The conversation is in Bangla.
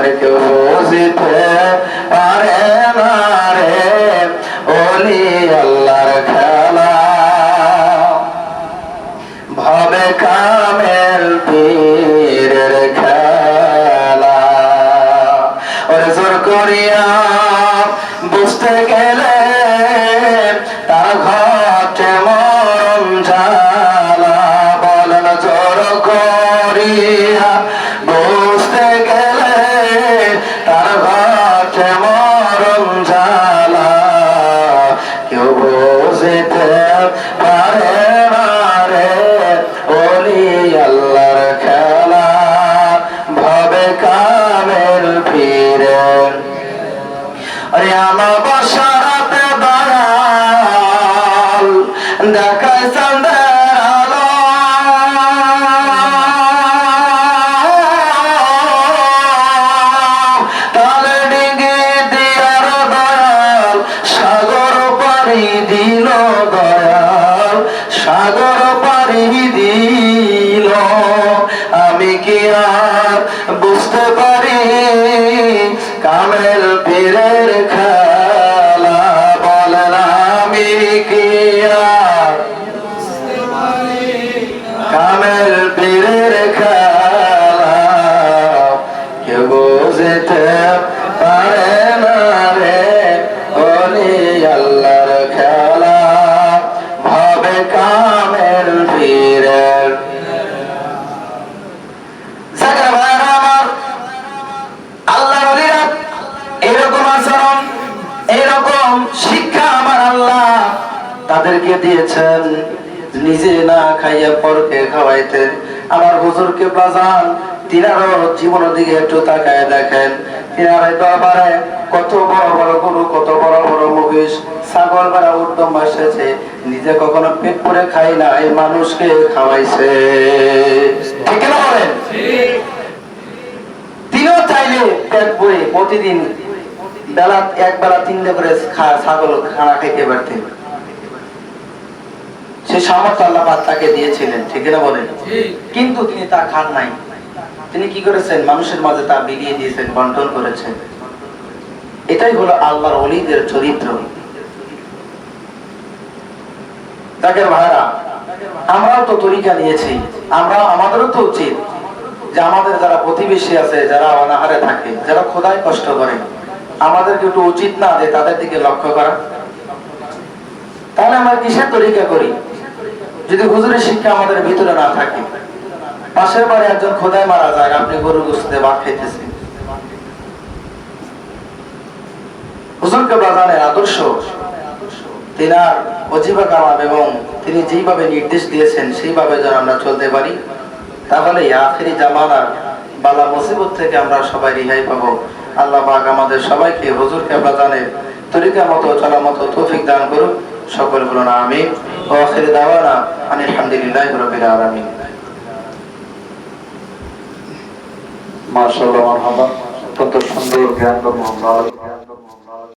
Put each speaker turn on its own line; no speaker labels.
আরে কেউ বুঝিতে পারে না রে ওলি আল্লাহর খেলা, ভাবে কামেল পীরের খেলা। ওরে জোর করিয়া বুঝতে গেলে তার ঘটে মরণ জ্বালা, বলেন জোর করিয়া বুঝতে গেলে তার ঘটে মরণ জ্বালা, কেউ বুঝিতে পারে না রে ওলি আল্লাহর খেলা, ভাবে কামেল পীরের। আরে আমার বসারাতে দয়াল দেখায় চাঁদের আলো, তালে ডিঙ্গি দিয়ার দয়াল সাগর পাড়ি দিল, দয়াল সাগর পাড়ি দিল। আমি কি আর বুঝতে পারি কামেল পীরের খেলা, বলেন আমি কি আর কামেল পীরের খেলা, কেউ বুঝতে পারে না রে ওলি আল্লাহর খেলা, ভাবে কামেল পীরের। এরকম আচরণ এরকম শিক্ষা আমার আল্লাহ তাদেরকে দিয়েছেন, নিজে না খাইয়া পরকে খাওয়াইতেন। আমার হুজুরকে বাজান তিনারও জীবনের দিকে একটু তাকায় দেখেন, তিনার দরবারে কত বড় বড় গরু, কত বড় বড় মহিষ, ছাগল বেড়া উত্তম এসেছে, নিজে কখনো পেট ভরে খাই না, এই মানুষকে খাওয়াইছে। ঠিক না বলেন? তিনিও চাইলে পেট ভরে প্রতিদিন বেলা এক বেলা তিনটে করে ছাগল খানা খাইতে পারতেন, সে সামর্থ্য আল্লাহ পাক তাকে দিয়েছিলেন। ঠিক না বলেন? কিন্তু তিনি তা খান নাই। তিনি কি করেছেন? মানুষের মাঝে তা বিলিয়ে দিয়েছেন, বন্টন করেছেন। এটাই হলো আল্লাহর ওলিদের চরিত্র। তাকে ভাইরা, আমরাও তো তরিকা নিয়েছি, আমাদেরও তো উচিত যে আমাদের যারা প্রতিবেশী আছে, যারা অনাহারে থাকে, যারা খোদায় কষ্ট করে, আমাদেরকে একটু উচিত না যে তাদের দিকে লক্ষ্য করা? তাহলে আমরা কিসের তরিকা করি যদি হুজুরের শিক্ষা আমাদের ভিতরে না থাকে? পাশের বাড়ি একজন খোদায় মারা যায়, আপনি গরু গোশতে ভাত খাইতেছেন। হুজুরকে বাজানের আদর্শ, তিনার ওজিবা কালাম এবং তিনি যেইভাবে নির্দেশ দিয়েছেন সেইভাবে যেন আমরা চলতে পারি, তাহলে আখিরি জামানার বালা মুসিবত থেকে আমরা সবাই রেহাই পাবো। আল্লাহ পাক আমাদের সবাইকে হুজুরকে বাজানের তরিকা মতো চলা মতো তৌফিক দান করুন। সকল বলুন আমিন। ওয়া আখিরু দাওয়ানা আলহামদুলিল্লাহি রাব্বিল আলামিন।
মাশাআল্লাহ, মারহাবা। অত্যন্ত সুন্দর জ্ঞানগম্য আলোচনা।